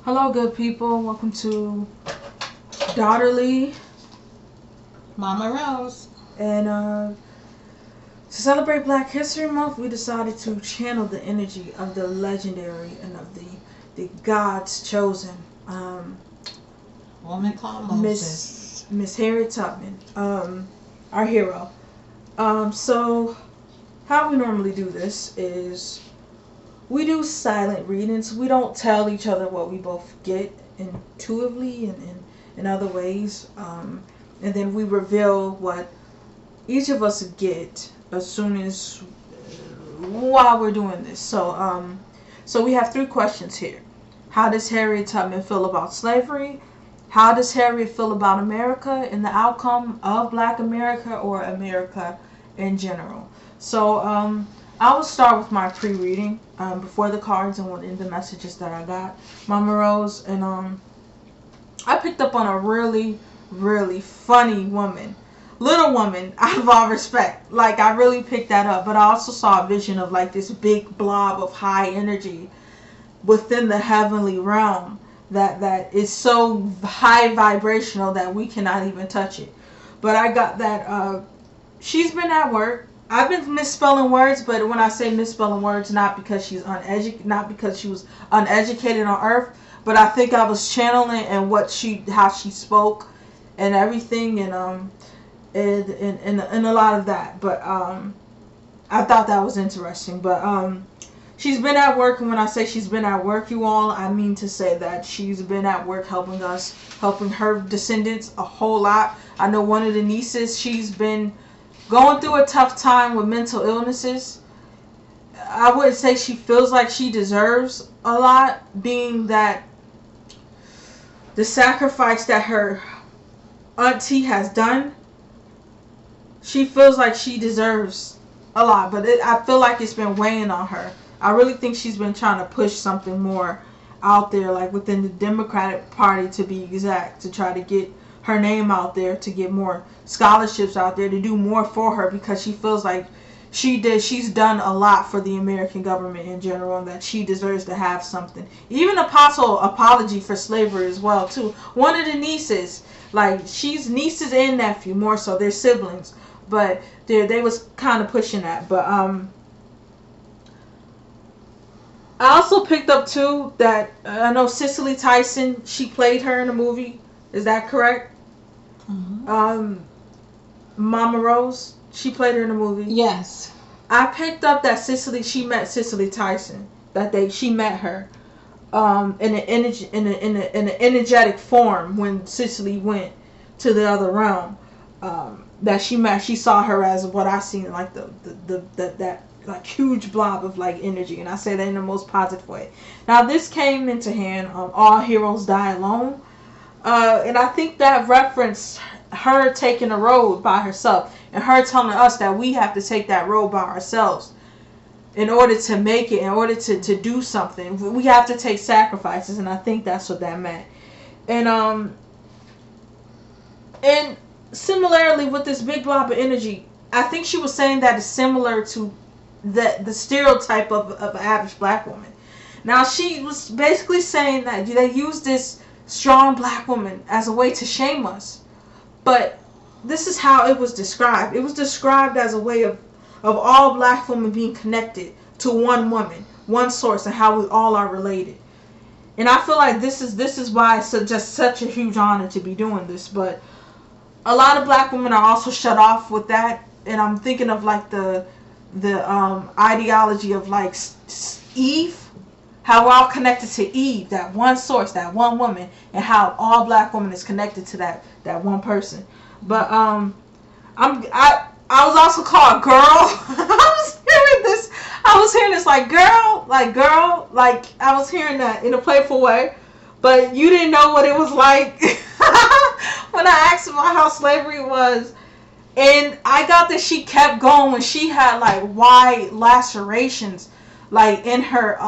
Hello, good people. Welcome to Daughterly. Mama Rose. And to celebrate Black History Month, we decided to channel the energy of the legendary and of the God's chosen Woman called Moses. Miss Harriet Tubman, our hero. So how we normally do this is we do silent readings. We don't tell each other what we both get intuitively and in other ways. And then we reveal what each of us get as soon as while we're doing this. So we have 3 questions here. How does Harriet Tubman feel about slavery? How does Harriet feel about America and the outcome of Black America or America in general? So I will start with my pre-reading before the cards and in the messages that I got, Mama Rose, and I picked up on a really, really funny woman, little woman. Out of all respect, like I really picked that up. But I also saw a vision of like this big blob of high energy within the heavenly realm that is so high vibrational that we cannot even touch it. But I got that she's been at work. I've been misspelling words, but when I say misspelling words, not because she's not because she was uneducated on earth, but I think I was channeling and how she spoke and everything, and a lot of that. But I thought that was interesting. But she's been at work, and when I say she's been at work, you all, I mean to say that she's been at work helping her descendants a whole lot. I know one of the nieces, she's been going through a tough time with mental illnesses. I wouldn't say she feels like she deserves a lot, being that the sacrifice that her auntie has done, she feels like she deserves a lot, but I feel like it's been weighing on her. I really think she's been trying to push something more out there, like within the Democratic Party to be exact, to try to get her name out there, to get more scholarships out there, to do more for her, because she feels like she's done a lot for the American government in general, and that she deserves to have something. Even apology for slavery as well too. One of the nieces, like she's nieces and nephew, more so, they're siblings, but they was kind of pushing that. But I also picked up too that I know Cicely Tyson, she played her in a movie. Is that correct? Mm-hmm. Mama Rose, she played her in a movie. Yes. I picked up that she met Cicely Tyson. She met her in an energetic form when Cicely went to the other realm. That she saw her as what I seen, like that like huge blob of like energy, and I say that in the most positive way. Now this came into hand. All heroes die alone. And I think that referenced her taking a road by herself, and her telling us that we have to take that road by ourselves in order to make it, in order to do something. We have to take sacrifices, and I think that's what that meant. And similarly with this big blob of energy, I think she was saying that it's similar to the stereotype of an average Black woman. Now she was basically saying that they use this strong Black woman as a way to shame us. But this is how it was described. It was described as a way of all Black women being connected to one woman, one source, and how we all are related. And I feel like this is why it's just such a huge honor to be doing this. But a lot of Black women are also shut off with that, and I'm thinking of like the ideology of like Eve. How we're all connected to Eve, that one source, that one woman, and how all Black women is connected to that one person. But I was also called girl. I was hearing this like girl, like I was hearing that in a playful way. But you didn't know what it was like when I asked about how slavery was. And I got that she kept going when she had like wide lacerations, like in her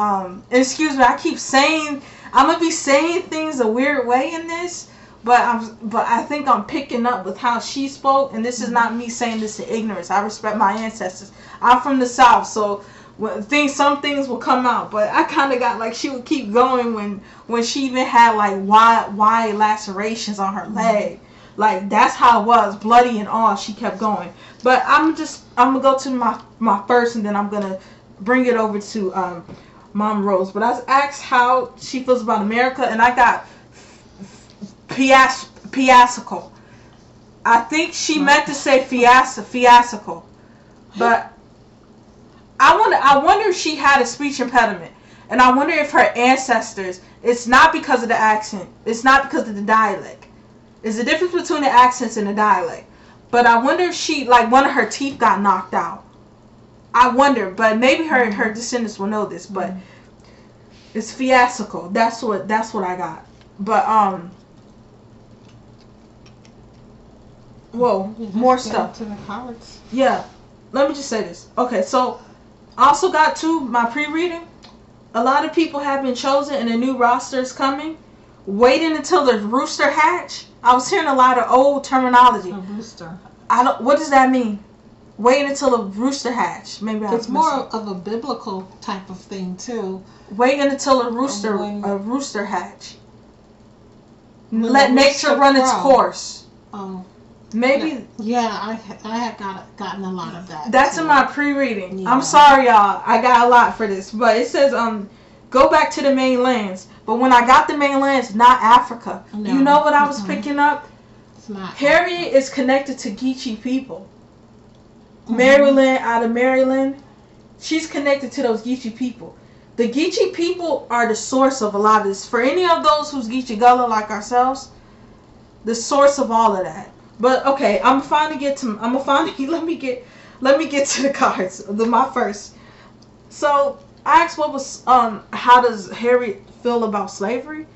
excuse me, I keep saying I'm gonna be saying things a weird way in this, but I think I'm picking up with how she spoke, and this is not me saying this to ignorance. I respect my ancestors. I'm from the South, so some things will come out, but I kind of got like she would keep going when she even had like wide lacerations on her leg. Like that's how it was, bloody and all. She kept going, but I'm gonna go to my first, and then I'm gonna bring it over to Mom Rose. But I was asked how she feels about America, and I got fiasco. I think she meant to say fiasco, but I wonder if she had a speech impediment, and I wonder if her ancestors. It's not because of the accent. It's not because of the dialect. There's a difference between the accents and the dialect. But I wonder if she, like, one of her teeth got knocked out. I wonder, but maybe her descendants will know this. But it's fiasco. That's what I got. But whoa, more stuff. To the cards. Yeah, let me just say this. Okay, so I also got my pre-reading. A lot of people have been chosen, and a new roster is coming. Waiting until the rooster hatch. I was hearing a lot of old terminology. A rooster. What does that mean? Waiting until the rooster hatch. Maybe it's more of a biblical type of thing too. Waiting until a rooster hatch. Let nature run its course. Oh. Maybe. Yeah, I had gotten a lot of that. That's in my pre-reading. Yeah. I'm sorry, y'all. I got a lot for this, but it says go back to the mainlands. But when I got the mainlands, not Africa. No. You know what I was picking up? It's not. Harriet is connected to Geechee people. Maryland, out of Maryland, she's connected to those Geechee people. The Geechee people are the source of a lot of this. For any of those who's Geechee Gullah like ourselves, the source of all of that. But okay, let me get to the cards. My first. So I asked what was how does Harriet feel about slavery,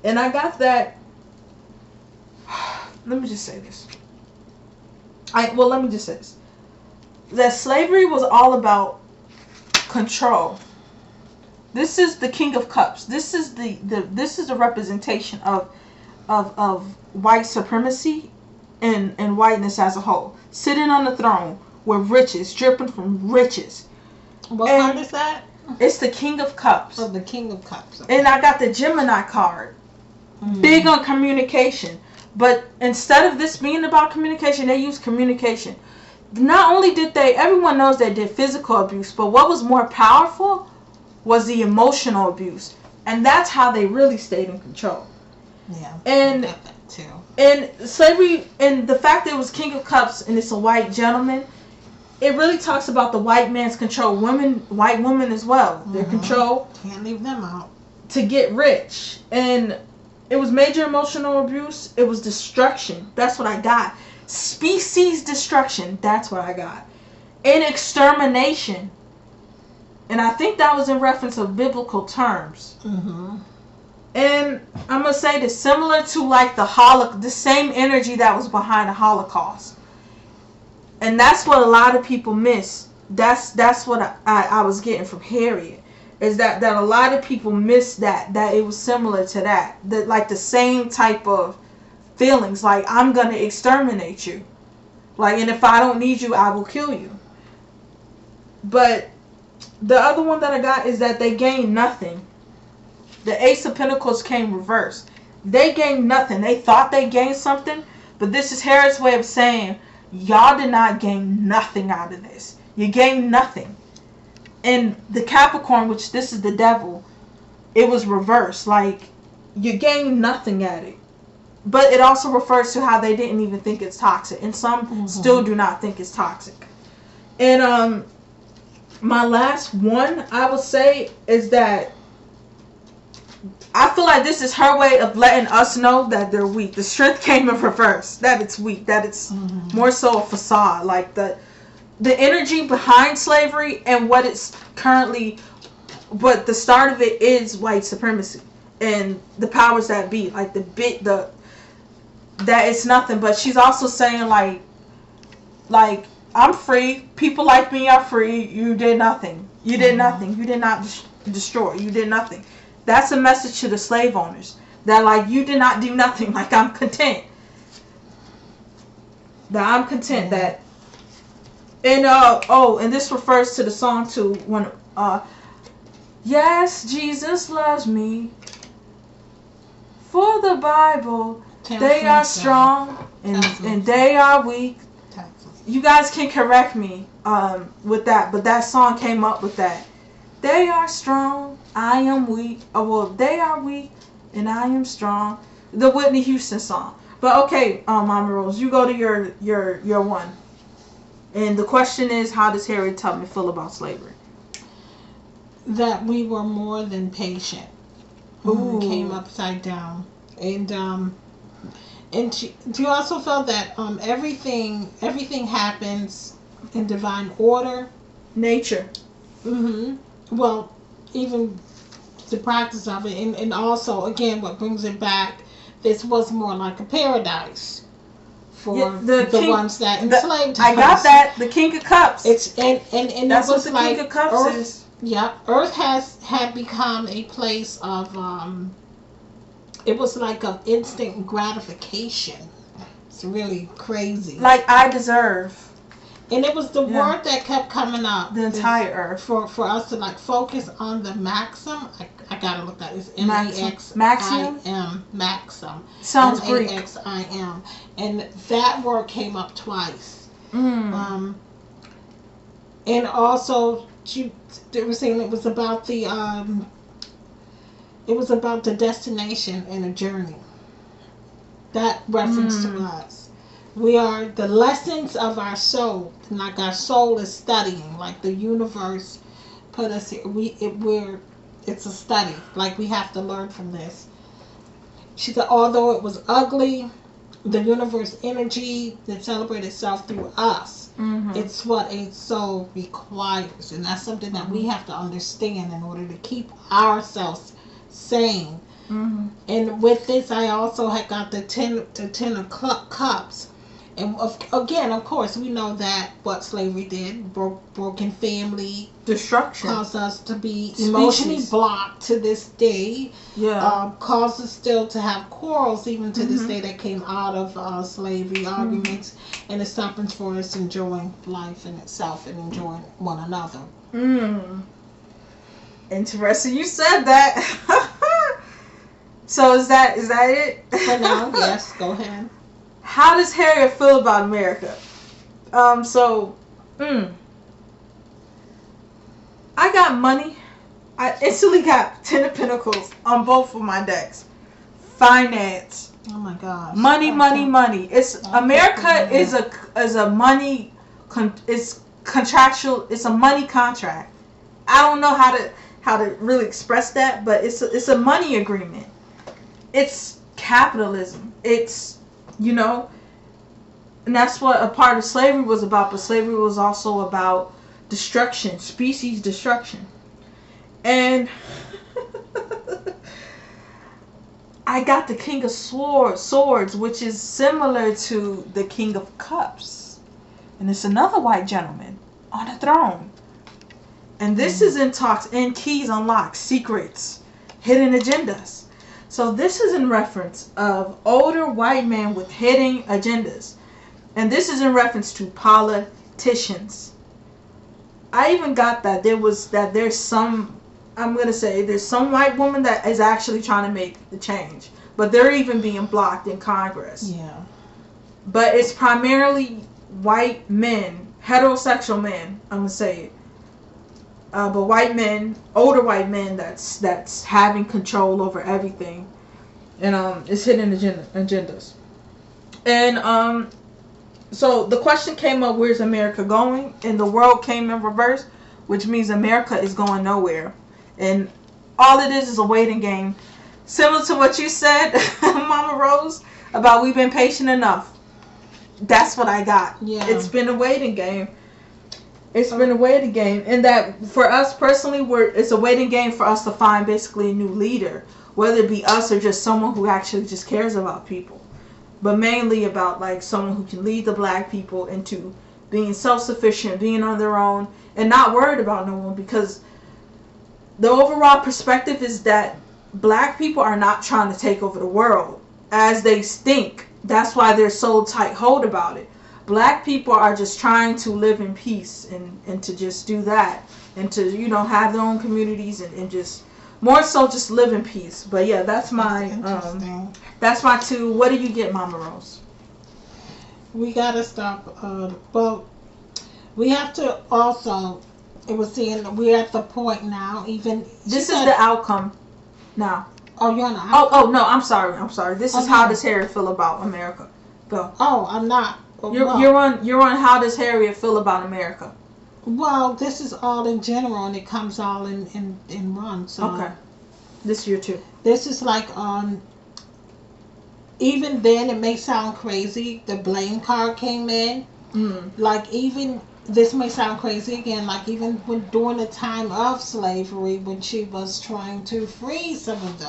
and I got that. Let me just say this. Let me just say this. That slavery was all about control. This is the King of Cups. This is this is a representation of white supremacy and whiteness as a whole. Sitting on the throne with riches, dripping from riches. What card is that? It's the King of Cups. Oh, the King of Cups. Okay. And I got the Gemini card. Big on communication. But instead of this being about communication, they use communication. Not only did everyone knows they did physical abuse, but what was more powerful was the emotional abuse. And that's how they really stayed in control. Yeah. And I got that too. And slavery, and the fact that it was King of Cups and it's a white gentleman, it really talks about the white man's control. White women as well. Their control. Can't leave them out. To get rich. And it was major emotional abuse. It was destruction. That's what I got. Species destruction. That's what I got. And extermination. And I think that was in reference of biblical terms. And I'm going to say this, similar to like the same energy that was behind the Holocaust. And that's what a lot of people miss. That's what I was getting from Harriet. Is that a lot of people miss that it was similar to that. That like the same type of feelings. Like, I'm going to exterminate you. Like, and if I don't need you, I will kill you. But the other one that I got is that they gained nothing. The Ace of Pentacles came reversed. They gained nothing. They thought they gained something. But this is Harriet's way of saying, y'all did not gain nothing out of this. You gained nothing. And the Capricorn, which this is the devil, it was reversed. Like, you gained nothing at it. But it also refers to how they didn't even think it's toxic. And some still do not think it's toxic. And my last one, I would say, is that I feel like this is her way of letting us know that they're weak. The strength came in reverse. That it's weak. That it's more so a facade. Like the energy behind slavery and what it's currently, but the start of it is white supremacy and the powers that be. Like that it's nothing. But she's also saying like I'm free. People like me are free. You did nothing. You did nothing. You did not destroy. You did nothing. That's a message to the slave owners. That like, you did not do nothing. Like, I'm content. That I'm content. That. And and this refers to the song too. When Yes, Jesus loves me. For the Bible, they are strong and they are weak. You guys can correct me with that, but that song came up with that. They are strong, I am weak. Oh, well, they are weak and I am strong. The Whitney Houston song. But okay, Mama Rose, you go to your one. And the question is, how does Harriet Tubman feel about slavery? That we were more than patient. Ooh. It came upside down. And she also felt that everything happens in divine order. Nature. Well, even the practice of it, and also again, what brings it back, this was more like a paradise for the ones that enslaved us. I got that. The King of Cups. It's and that's it was what the like King of Cups Earth, is. Yeah, Earth had become a place of it was like of instant gratification. It's really crazy. Like I deserve. And it was the word that kept coming up. The entire Earth. For us to like focus on the maxim. I gotta look at it. It's Maxim. M-A-X-I-M. Maxim. Sounds Greek. M-A-X-I-M. And that word came up twice. And also they were saying it was about the destination and a journey. That reference to us. We are the lessons of our soul. Like our soul is studying. Like the universe put us here. It's a study. Like we have to learn from this. She said, although it was ugly, the universe energy that celebrated itself through us. It's what a soul requires. And that's something that we have to understand in order to keep ourselves sane. And with this, I also had got the ten of cups. And again, of course, we know that what slavery did, broken family, destruction, caused us to be emotionally blocked to this day. Caused us still to have quarrels even to this day that came out of slavery, arguments, and it's something for us enjoying life in itself and enjoying one another. Interesting. You said that. So is that it? For now, yes. Go ahead. How does Harriet feel about America? I got money. I instantly got 10 of Pentacles on both of my decks. Finance. Oh my gosh. Money. It's America is a money. It's contractual. It's a money contract. I don't know how to really express that, but it's a money agreement. It's capitalism. It's and that's what a part of slavery was about. But slavery was also about destruction, species destruction. And I got the King of Swords, which is similar to the King of Cups. And it's another white gentleman on a throne. And this is in talks, and keys unlocked, secrets, hidden agendas. So this is in reference of older white men with hidden agendas. And this is in reference to politicians. I even got that there's some white woman that is actually trying to make the change. But they're even being blocked in Congress. Yeah. But it's primarily white men, heterosexual men, I'm going to say it. But white men, older white men, that's having control over everything, and it's hidden agendas. And so the question came up: where's America going? And the world came in reverse, which means America is going nowhere. And all it is a waiting game, similar to what you said, Mama Rose, about we've been patient enough. That's what I got. Yeah, it's been a waiting game. It's been a waiting game, and that for us personally, it's a waiting game for us to find basically a new leader, whether it be us or just someone who actually just cares about people, but mainly about like someone who can lead the black people into being self-sufficient, being on their own, and not worried about no one. Because the overall perspective is that black people are not trying to take over the world as they think. That's why they're so tight-hold about it. Black people are just trying to live in peace and to just do that and to, you know, have their own communities and just more so just live in peace. But yeah, that's my two. What do you get, Mama Rose? We gotta stop. Well, we have to also. It was saying we're at the point now. Even this is the outcome now. Oh, you're not. Oh no, I'm sorry. This is how does Harriet feel about America? Go. Oh, I'm not. You're on how does Harriet feel about America? Well, this is all in general, and it comes all in one. So okay, this year too. This is like even then it may sound crazy. The blame card came in. Like even this may sound crazy again. Like even when during the time of slavery, when she was trying to free some of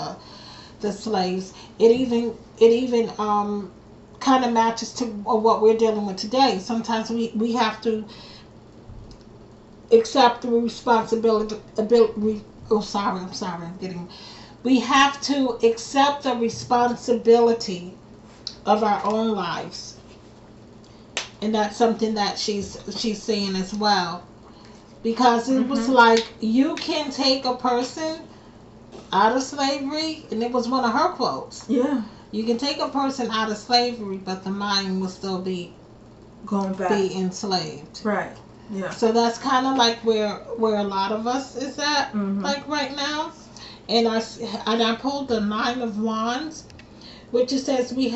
the slaves, it even kind of matches to what we're dealing with today. Sometimes we have to accept the responsibility. We have to accept the responsibility of our own lives, and that's something that she's saying as well, because it was like you can take a person out of slavery, and it was one of her quotes. Yeah. You can take a person out of slavery, but the mind will still be going back, be enslaved. Right. Yeah. So that's kind of like where a lot of us is at, like right now. And I pulled the 9 of Wands, which it says we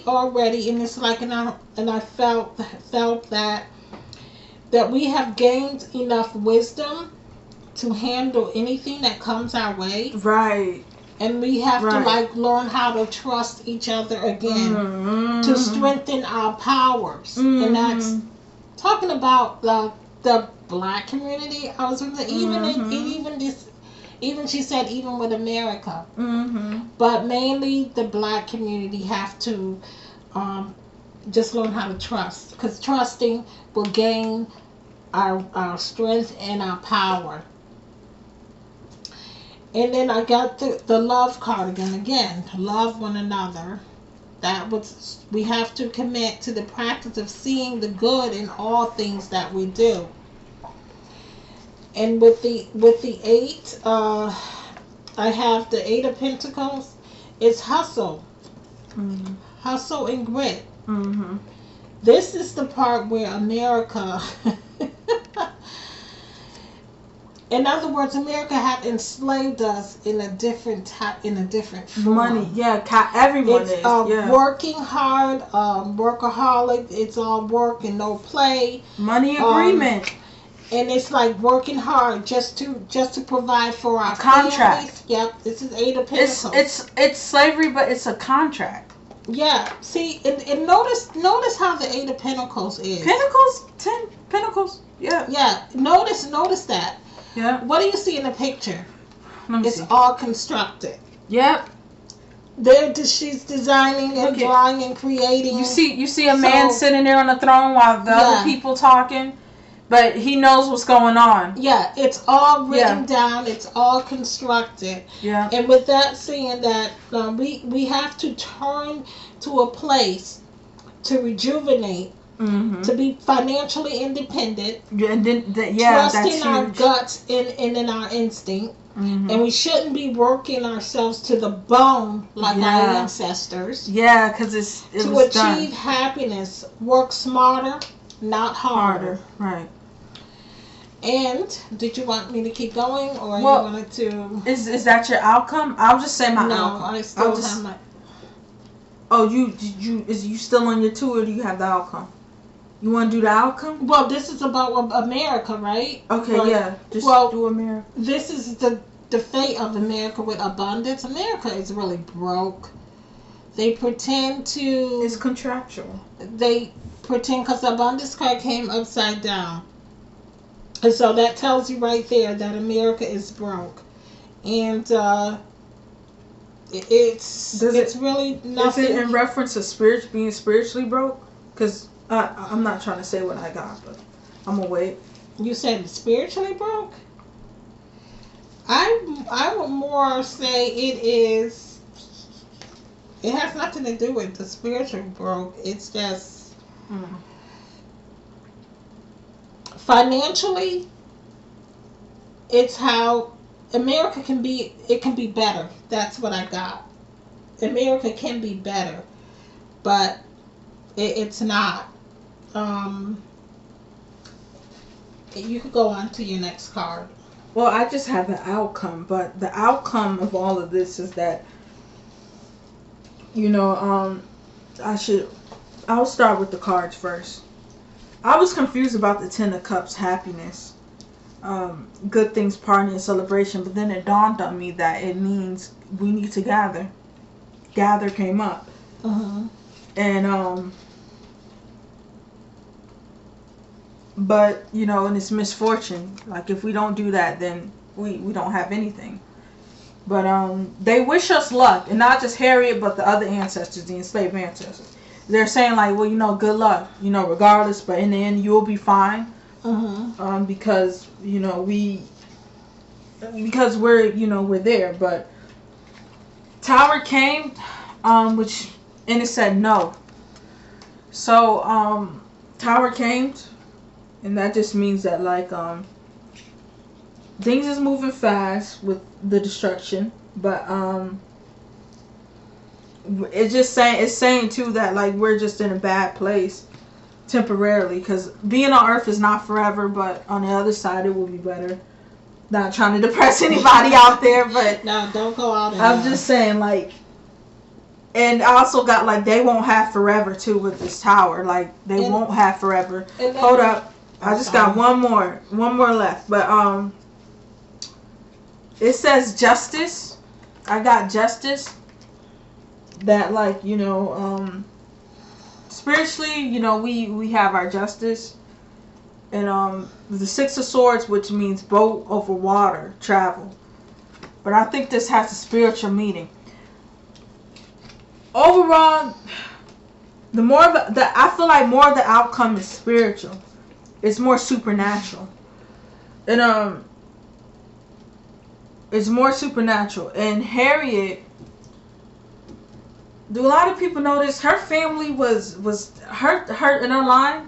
already, and it's like, and I felt that we have gained enough wisdom to handle anything that comes our way. Right. And we have to like learn how to trust each other again to strengthen our powers. And that's talking about the Black community. I was even she said even with America, but mainly the Black community have to just learn how to trust, because trusting will gain our strength and our power. And then I got the love card again. Love one another. We have to commit to the practice of seeing the good in all things that we do. And with the 8, I have the 8 of Pentacles. It's hustle, hustle and grit. This is the part where America. In other words, America had enslaved us in a different form. Money, everyone is. Working hard, workaholic. It's all work and no play. Money agreement. And it's like working hard just to provide for our contract. Families. Yep, this is 8 of Pentacles. It's slavery, but it's a contract. Yeah. See, and notice how the 8 of Pentacles is. Pentacles, 10 Pentacles. Yeah. Yeah. Notice that. Yeah. What do you see in the picture? It's all constructed. Yep. She's designing and drawing and creating. You see a man sitting there on the throne while the other people talking, but he knows what's going on. Yeah, it's all written down. It's all constructed. Yeah. And with that saying that, we have to turn to a place to rejuvenate. To be financially independent, and then trusting our guts and in our instinct, and we shouldn't be working ourselves to the bone like our ancestors. Yeah, because to achieve happiness, work smarter, not harder. Right. And did you want me to keep going, or you wanted to? Is that your outcome? I'll just say my outcome. No, I still have my. Oh, you still on your 2, or do you have the outcome? You want to do the outcome? Well, this is about America, right? Okay, Just do America. This is the fate of America with abundance. America is really broke. They pretend to... It's contractual. They pretend, because the abundance card came upside down. And so that tells you right there that America is broke. And it's really nothing... Is it in reference to being spiritually broke? Because... I'm not trying to say what I got, but I'm gonna wait. You said spiritually broke? I would more say it has nothing to do with the spiritual broke. It's just Financially, it's how America can be. It can be better. That's what I got. America can be better, but it's not. You could go on to your next card. Well, I just have the outcome, but the outcome of all of this is that, I'll start with the cards first. I was confused about the Ten of Cups, happiness, good things, party and celebration, but then it dawned on me that it means we need to gather. Gather came up. And, but, and it's misfortune. Like, if we don't do that, then we don't have anything. But, they wish us luck. And not just Harriet, but the other ancestors, the enslaved ancestors. They're saying, like, well, good luck, regardless. But in the end, you'll be fine. Because, because we're there. But Tower came, and it said no. So, Tower came. And that just means that, like, things is moving fast with the destruction, but it's saying too that, like, we're just in a bad place temporarily, because being on Earth is not forever, but on the other side it will be better. Not trying to depress anybody out there, but no, don't go out. I'm just saying, like. And I also got, like, they won't have forever too with this tower. Like, they won't have forever. Hold up. I just got one more left, but it says justice. I got justice. That, like, spiritually, we have our justice, and the Six of Swords, which means boat over water, travel. But I think this has a spiritual meaning. Overall, I feel like more of the outcome is spiritual. It's more supernatural. And it's more supernatural. And Harriet, do a lot of people know this? Her family was her in her line.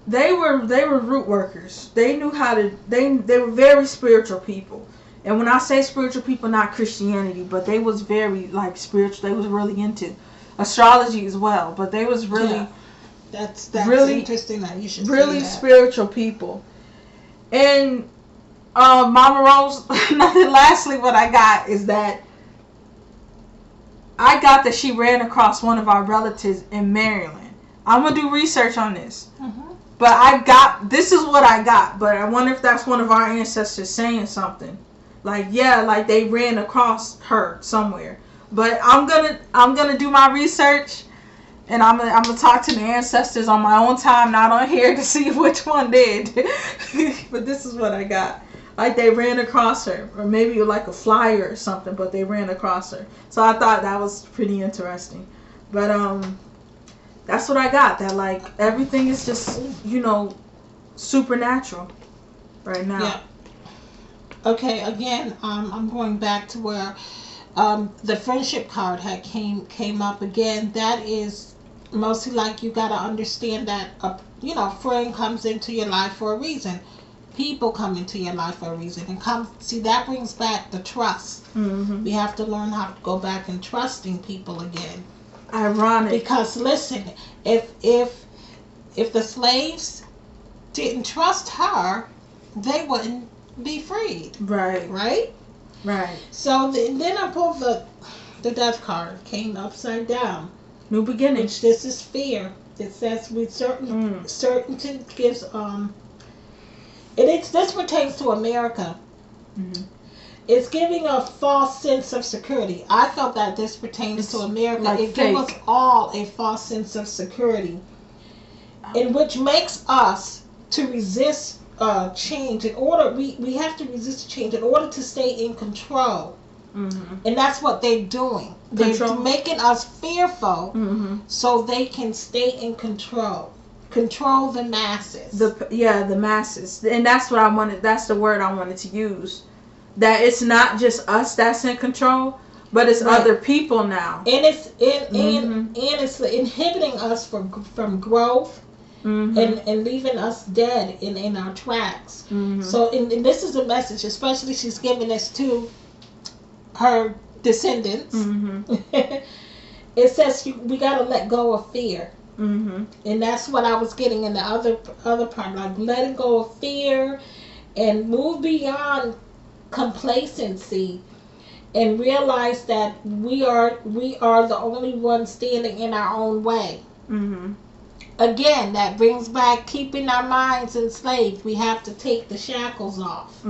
They were root workers. They knew how to they were very spiritual people. And when I say spiritual people, not Christianity, but they was very, like, spiritual. They was really into astrology as well, but they was really. Yeah. That's really interesting that you should really say that. Spiritual people. And Mama Rose, lastly, what I got is that I got that she ran across one of our relatives in Maryland. I'm gonna do research on this, but this is what I got. But I wonder if that's one of our ancestors saying something, like, yeah, like they ran across her somewhere. But I'm gonna do my research. And I'm gonna talk to the ancestors on my own time, not on here, to see which one did. But this is what I got. Like, they ran across her, or maybe like a flyer or something, but they ran across her. So I thought that was pretty interesting. But that's what I got. That, like, everything is just, supernatural right now. Yeah. Okay. Again, I'm going back to where the friendship card had came up again. That is. Mostly, like, you gotta understand that a friend comes into your life for a reason. People come into your life for a reason, and that brings back the trust. We have to learn how to go back and trusting people again. Ironic, because listen, if the slaves didn't trust her, they wouldn't be freed. Right. So then I pulled the death card, came upside down. New beginning. Which this is fear. It says with certainty gives this pertains to America. It's giving a false sense of security. I felt that this pertains to America. Like it gives us all a false sense of security, in which makes us to resist change. In order, we have to resist change in order to stay in control. And that's what they're doing. They're making us fearful so they can stay in control. Control the masses. The masses. And that's what I wanted. That's the word I wanted to use. That it's not just us that's in control, but it's other people now. And it's inhibiting us from growth. and leaving us dead in our tracks. So, and this is a message, especially she's giving this to her descendants. It says we got to let go of fear. And that's what I was getting in the other part, like letting go of fear and move beyond complacency and realize that we are the only ones standing in our own way. Again, that brings back keeping our minds enslaved. We have to take the shackles off.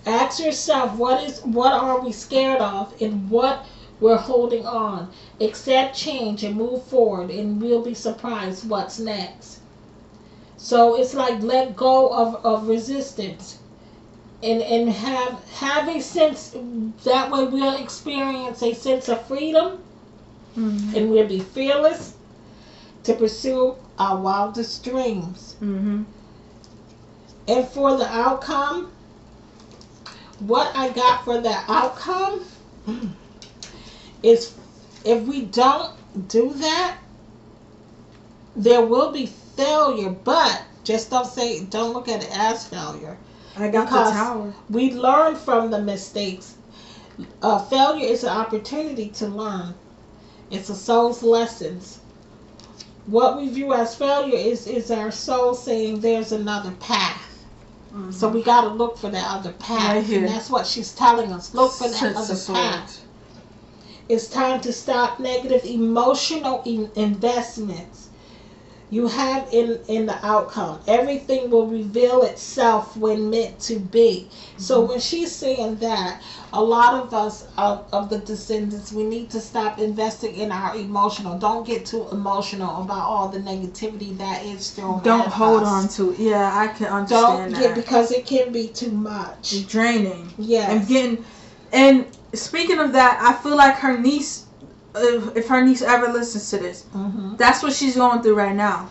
Ask yourself, what are we scared of and what we're holding on. Accept change and move forward, and we'll be surprised what's next. So it's like let go of resistance and have a sense, that way we'll experience a sense of freedom, and we'll be fearless to pursue our wildest dreams. And for the outcome, what I got for the outcome is, if we don't do that, there will be failure, but just don't look at it as failure. I got the tower. We learn from the mistakes. Failure is an opportunity to learn. It's a soul's lessons. What we view as failure is our soul saying there's another path. So we got to look for that other path. And that's what she's telling us. Look for that other path. It's time to stop negative emotional investments you have in the outcome. Everything will reveal itself when meant to be. So when she's saying that, a lot of us of the descendants, we need to stop investing in our emotional. Don't get too emotional about all the negativity that is thrown at us. Don't hold on to it. Yeah, I can understand that. Because it can be too much. It's draining. Yes. And speaking of that, I feel like her niece, if her niece ever listens to this, that's what she's going through right now.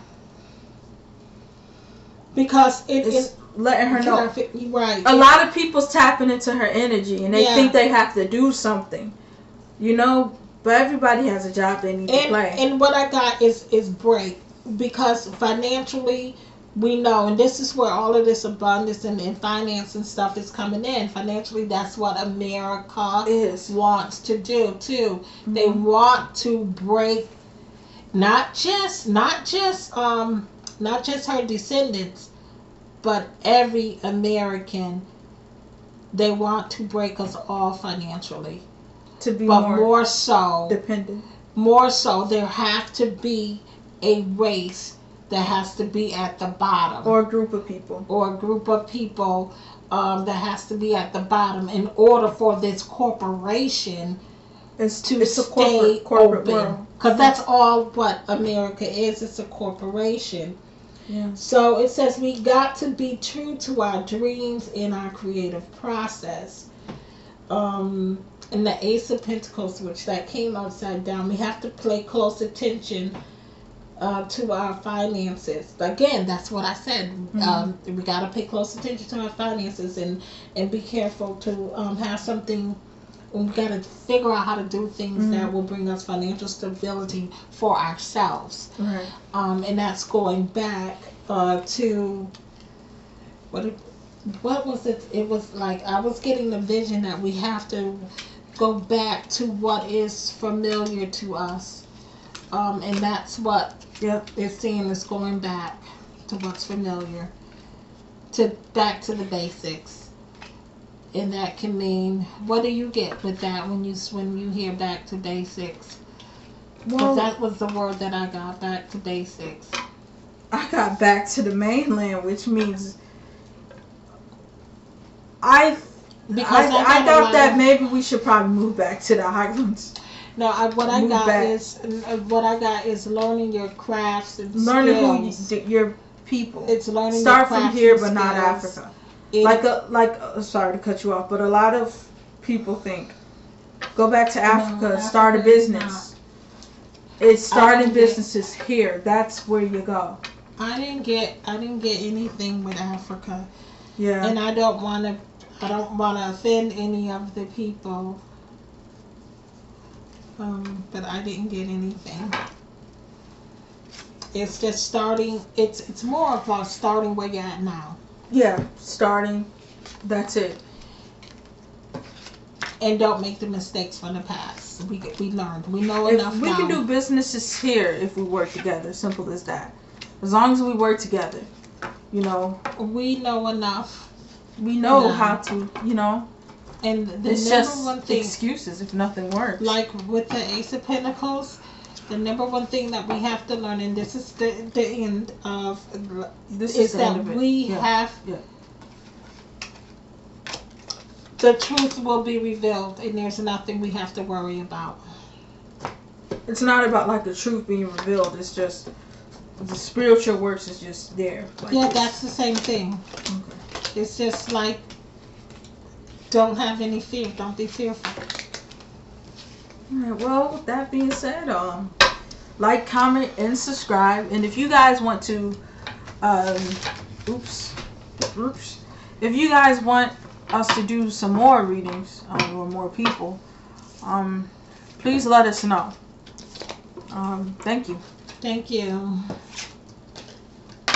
Because it's letting her know. Right. A lot of people's tapping into her energy, and they think they have to do something, but everybody has a job they need to play. And what I got is break, because financially, we know, and this is where all of this abundance and finance and stuff is coming in. Financially, that's what America wants to do too. They want to break not just her descendants, but every American. They want to break us all financially, to be more so dependent. More so, there have to be a race that has to be at the bottom, or a group of people, that has to be at the bottom in order for this corporation to stay open. Because that's all what America is. It's a corporation. Yeah. So it says we got to be true to our dreams in our creative process. In the Ace of Pentacles, which that came upside down, we have to pay close attention to our finances. Again, that's what I said. We got to pay close attention to our finances and be careful to have something. We got to figure out how to do things that will bring us financial stability for ourselves. Right. And that's going back to what was it? It was like I was getting the vision that we have to go back to what is familiar to us. And that's what it's saying, is going back to what's familiar, back to the basics. And that can mean, what do you get with that when you hear back to basics? Well, that was the word that I got, back to basics. I got back to the mainland, which means I thought that maybe we should probably move back to the islands. No, what I got is learning your crafts and learning skills. your people. It's learning. Start from here, but not Africa. Sorry to cut you off, but a lot of people think go back to Africa, start a business. It's starting businesses here. That's where you go. I didn't get anything with Africa. Yeah. And I don't want to offend any of the people. But I didn't get anything. It's just starting. It's more about starting where you're at now. Yeah, starting. That's it. And don't make the mistakes from the past. We learned. We know If enough we now. can do businesses here if we work together. Simple as that. As long as we work together, you know. We know enough. We know how to, you know. And the It's number just one thing, excuses if nothing works. like with the Ace of Pentacles, the number one thing that we have to learn, and this is the end of this is the that end of it. we have the truth will be revealed, and there's nothing we have to worry about. It's not about like the truth being revealed. It's just the spiritual works is just there. Like Yeah, this. that's the same thing. Okay. It's just like, don't have any fear. Don't be fearful. Alright, well, with that being said, like, comment, and subscribe. And if you guys want to, if you guys want us to do some more readings, or more people, please let us know. Thank you. Thank you.